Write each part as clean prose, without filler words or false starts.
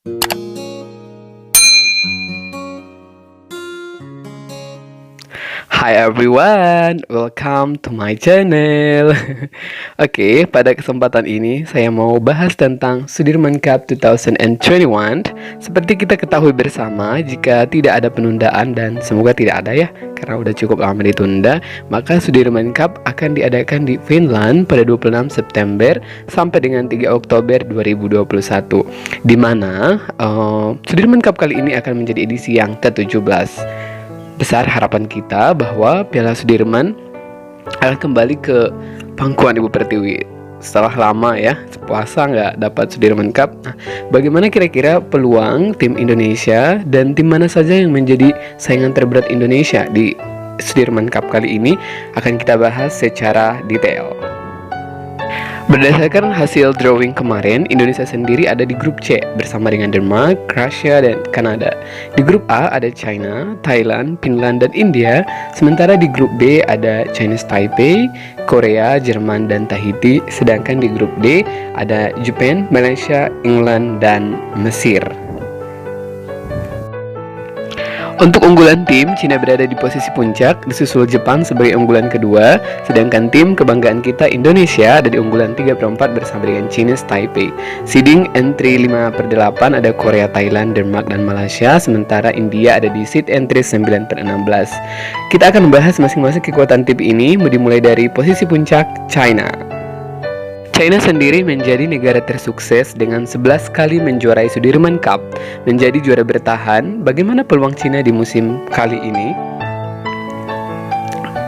Hi everyone, welcome to my channel. Oke, pada kesempatan ini saya mau bahas tentang Sudirman Cup 2021. Seperti kita ketahui bersama, jika tidak ada penundaan dan semoga tidak ada ya, karena udah cukup lama ditunda, maka Sudirman Cup akan diadakan di Finland pada 26 September sampai dengan 3 Oktober 2021. Di mana Sudirman Cup kali ini akan menjadi edisi yang ke-17. Besar harapan kita bahwa Piala Sudirman akan kembali ke pangkuan Ibu Pertiwi setelah lama ya puasa nggak dapat Sudirman Cup. Nah, bagaimana kira-kira peluang tim Indonesia dan tim mana saja yang menjadi saingan terberat Indonesia di Sudirman Cup kali ini akan kita bahas secara detail. Berdasarkan hasil drawing kemarin, Indonesia sendiri ada di grup C bersama dengan Denmark, Rusia, dan Kanada. Di grup A ada China, Thailand, Finland, dan India. Sementara di grup B ada Chinese Taipei, Korea, Jerman, dan Tahiti. Sedangkan di grup D ada Jepang, Malaysia, England, dan Mesir. Untuk unggulan tim, Cina berada di posisi puncak, disusul Jepang sebagai unggulan kedua, sedangkan tim kebanggaan kita Indonesia ada di unggulan 3/4 bersama dengan Chinese Taipei. Seeding entry 5/8 ada Korea, Thailand, Denmark, dan Malaysia, sementara India ada di seed entry 9/16. Kita akan membahas masing-masing kekuatan tim ini, dimulai dari posisi puncak China. China sendiri menjadi negara tersukses dengan 11 kali menjuarai Sudirman Cup, menjadi juara bertahan. Bagaimana peluang China di musim kali ini?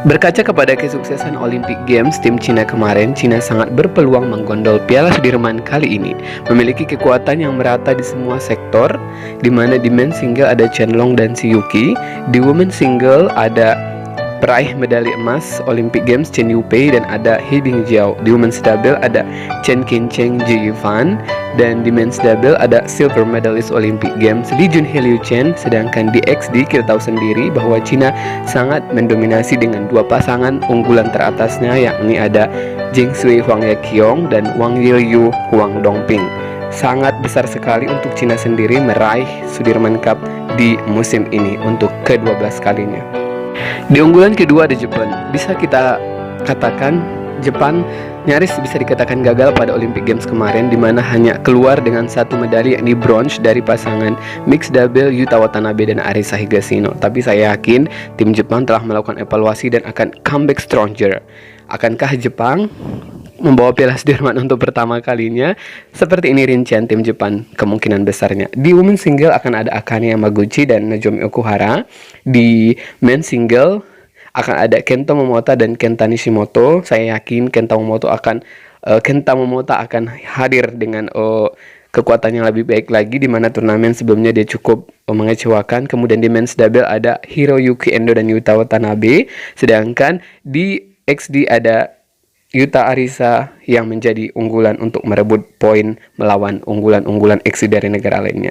Berkaca kepada kesuksesan Olympic Games tim China kemarin, China sangat berpeluang menggondol Piala Sudirman kali ini. Memiliki kekuatan yang merata di semua sektor, di mana di men's single ada Chen Long dan Si Yuki, di women's single ada peraih medali emas Olympic Games Chen Yupei dan ada He Bingjiao. Di women's double ada Chen Qincheng Ji Yifan, dan di men's double ada silver medalist Olympic Games Li Junhe Liu Chen. Sedangkan di XD kita tahu sendiri bahwa China sangat mendominasi dengan dua pasangan unggulan teratasnya, yakni ada Zheng Shui Huang Yaqiong dan Wang Yilyu Huang Dongping. Sangat besar sekali untuk China sendiri meraih Sudirman Cup di musim ini untuk ke-12 kalinya. Di unggulan kedua ada Jepang. Bisa kita katakan Jepang nyaris bisa dikatakan gagal pada Olympic Games kemarin, di mana hanya keluar dengan satu medali yakni bronze dari pasangan mixed double Yuta Watanabe dan Arisa Higashino. Tapi saya yakin tim Jepang telah melakukan evaluasi dan akan comeback stronger. Akankah Jepang membawa Piala Sudirman untuk pertama kalinya? Seperti ini rincian tim Jepang kemungkinan besarnya. Di women's single akan ada Akane Yamaguchi dan Nozomi Okuhara. Di men's single akan ada Kento Momota dan Kenta Nishimoto. Saya yakin Kenta Momota akan hadir dengan kekuatan yang lebih baik lagi, di mana turnamen sebelumnya dia cukup mengecewakan. Kemudian di men's double ada Hiroyuki Endo dan Yuta Watanabe. Sedangkan di XD ada Yuta Arisa yang menjadi unggulan untuk merebut poin melawan unggulan-unggulan XC dari negara lainnya.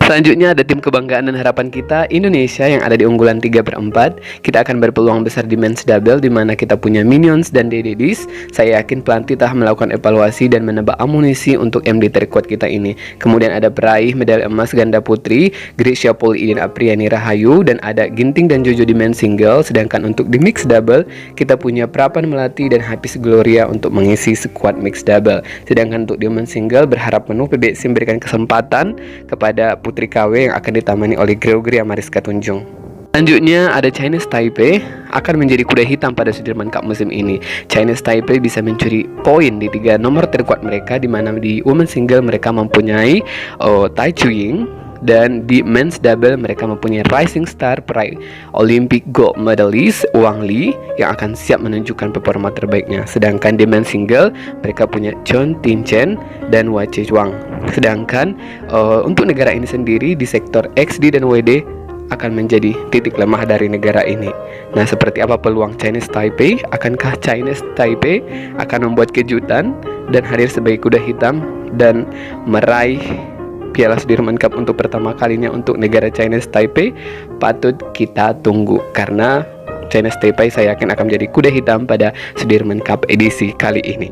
Selanjutnya ada tim kebanggaan dan harapan kita Indonesia yang ada di unggulan 3/4. Kita akan berpeluang besar di men's double, di mana kita punya Minions dan Dededis. Saya yakin pelatih telah melakukan evaluasi dan menebak amunisi untuk MD terkuat kita ini. Kemudian ada peraih medali emas ganda putri Gracia Poli dan Apriani Rahayu, dan ada Ginting dan Jojo di men's single. Sedangkan untuk di mixed double kita punya Prapan Melati dan Hafiz Gloria untuk mengisi skuad mixed double. Sedangkan untuk di women's single berharap penuh PBSI memberikan kesempatan kepada Putri KW yang akan ditamani oleh Gregoria Mariska Tunjung. Selanjutnya ada Chinese Taipei akan menjadi kuda hitam pada Sudirman Cup musim ini. Chinese Taipei bisa mencuri poin di 3 nomor terkuat mereka, di mana di women's single mereka mempunyai Tai Chuying, dan di men's double mereka mempunyai rising star peraih Olympic gold medalist Wang Li yang akan siap menunjukkan performa terbaiknya. Sedangkan di men's single mereka punya Chon Tin-chen dan Wache Wang. Sedangkan untuk negara ini sendiri di sektor XD dan WD akan menjadi titik lemah dari negara ini. Nah, seperti apa peluang Chinese Taipei? Akankah Chinese Taipei akan membuat kejutan dan hadir sebagai kuda hitam dan meraih Piala Sudirman Cup untuk pertama kalinya untuk negara Chinese Taipei? Patut kita tunggu, karena Chinese Taipei saya yakin akan menjadi kuda hitam pada Sudirman Cup edisi kali ini.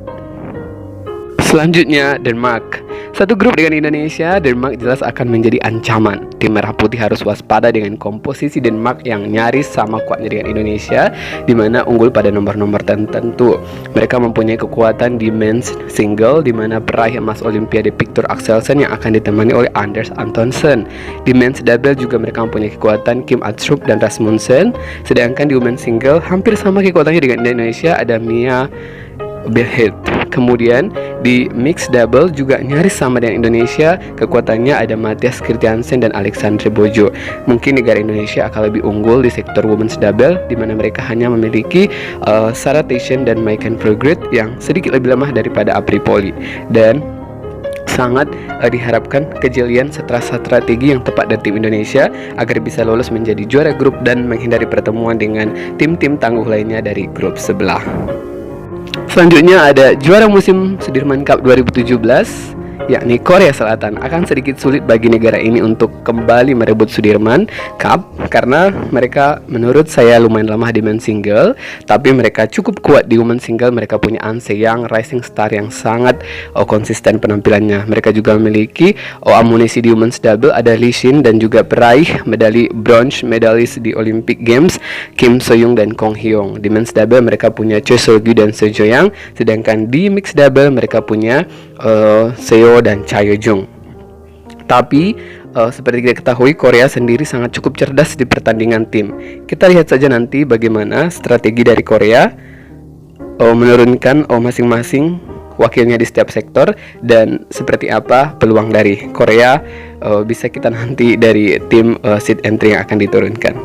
Selanjutnya Denmark. Satu grup dengan Indonesia, Denmark jelas akan menjadi ancaman. Tim Merah Putih harus waspada dengan komposisi Denmark yang nyaris sama kuatnya dengan Indonesia, di mana unggul pada nomor-nomor tertentu. Mereka mempunyai kekuatan di men's single, di mana peraih emas Olimpiade Victor Axelsen yang akan ditemani oleh Anders Antonsen. Di men's double juga mereka mempunyai kekuatan Kim Astrup dan Rasmussen. Sedangkan di women's single hampir sama kekuatannya dengan Indonesia, ada Mia Berhed. Kemudian di mixed double juga nyaris sama dengan Indonesia, kekuatannya ada Mathias Christiansen dan Alexandre Bojo. Mungkin negara Indonesia akan lebih unggul di sektor women's double, di mana mereka hanya memiliki Sarah Teichen dan Maiken Frogred yang sedikit lebih lemah daripada Apri Poli. Dan sangat diharapkan kejelian strategi yang tepat dari tim Indonesia agar bisa lolos menjadi juara grup dan menghindari pertemuan dengan tim-tim tangguh lainnya dari grup sebelah. Selanjutnya ada juara musim Sudirman Cup 2017, yakni Korea Selatan. Akan sedikit sulit bagi negara ini untuk kembali merebut Sudirman Cup karena mereka menurut saya lumayan lemah di men's single, tapi mereka cukup kuat di women's single. Mereka punya An Se-young, rising star yang sangat konsisten penampilannya. Mereka juga memiliki amunisi di women's double, ada Lee Shin dan juga peraih medali bronze medalis di Olympic Games Kim So-young dan Kong Hyung. Di men's double mereka punya Choi So-gyu dan Seo Jo-yang, sedangkan di mixed double mereka punya Seo dan Cha Yo-jung. Tapi seperti kita ketahui, Korea sendiri sangat cukup cerdas di pertandingan tim. Kita lihat saja nanti bagaimana strategi dari Korea menurunkan masing-masing wakilnya di setiap sektor, dan seperti apa peluang dari Korea bisa kita nanti dari tim seed entry yang akan diturunkan.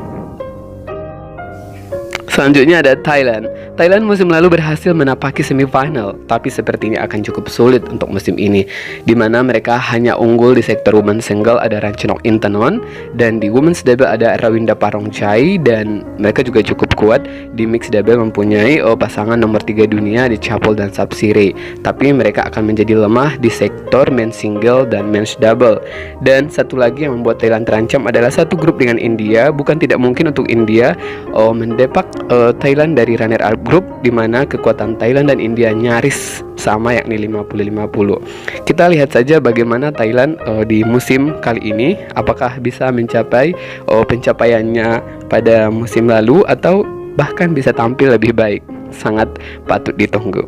Selanjutnya ada Thailand. Thailand musim lalu berhasil menapaki semifinal, tapi sepertinya akan cukup sulit untuk musim ini, di mana mereka hanya unggul di sektor women's single, ada Ranchanok Intanon, dan di women's double ada Rawinda Parongchai, dan mereka juga cukup kuat di mixed double, mempunyai pasangan nomor 3 dunia di Chapol dan Sapsiree. Tapi mereka akan menjadi lemah di sektor men's single dan men's double. Dan satu lagi yang membuat Thailand terancam adalah satu grup dengan India. Bukan tidak mungkin untuk India mendepak Thailand dari runner-up grup, di mana kekuatan Thailand dan India nyaris sama, yakni 50-50. Kita lihat saja bagaimana Thailand di musim kali ini, apakah bisa mencapai pencapaiannya pada musim lalu atau bahkan bisa tampil lebih baik. Sangat patut ditunggu.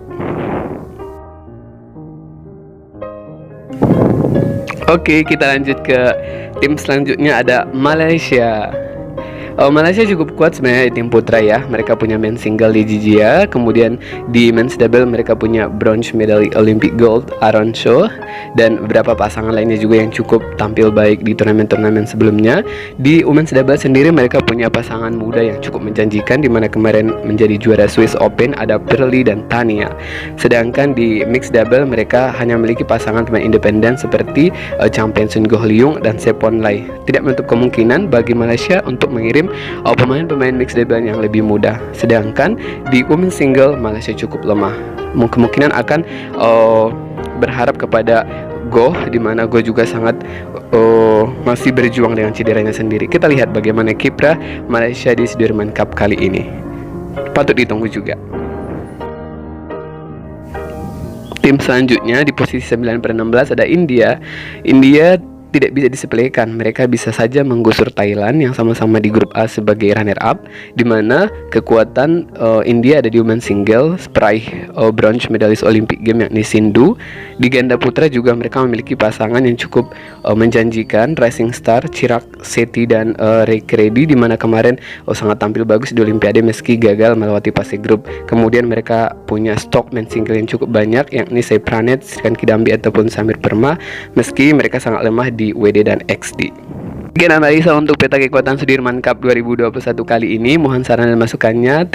Oke, kita lanjut ke tim selanjutnya, ada Malaysia. Malaysia cukup kuat sebenarnya di tim putra ya. Mereka punya men's single di Jijia, kemudian di men's double mereka punya bronze medali Olympic gold Aaron Shaw, dan beberapa pasangan lainnya juga yang cukup tampil baik di turnamen-turnamen sebelumnya. Di women's double sendiri mereka punya pasangan muda yang cukup menjanjikan, di mana kemarin menjadi juara Swiss Open, ada Perli dan Tania. Sedangkan di mixed double mereka hanya memiliki pasangan pemain independen seperti Chang Pen-sun Goh Liung dan Sepon Lai. Tidak menutup kemungkinan bagi Malaysia untuk mengirim pemain-pemain mixed double yang lebih muda. Sedangkan di women's single Malaysia cukup lemah. Kemungkinan akan berharap kepada Goh, di mana Goh juga sangat masih berjuang dengan cederanya sendiri. Kita lihat bagaimana kiprah Malaysia di Sudirman Cup kali ini. Patut ditunggu juga. Tim selanjutnya di posisi 9/16 ada India. India tidak bisa disepelekan. Mereka bisa saja menggusur Thailand yang sama-sama di grup A sebagai runner up, di mana kekuatan India ada di women's single, peraih bronze medalis Olympic Games yakni Sindhu. Di ganda putra juga mereka memiliki pasangan yang cukup menjanjikan, rising star Chirag Sethi dan Ricky Reddy, di mana kemarin sangat tampil bagus di Olimpiade meski gagal melewati fase grup. Kemudian mereka punya stok men's single yang cukup banyak, yakni Sai Praneeth, Srikanth Kidambi ataupun Samir Perma, meski mereka sangat lemah di WD dan XD. Sekian analisa untuk peta kekuatan Sudirman Cup 2021 kali ini. Mohon saran dan masukannya.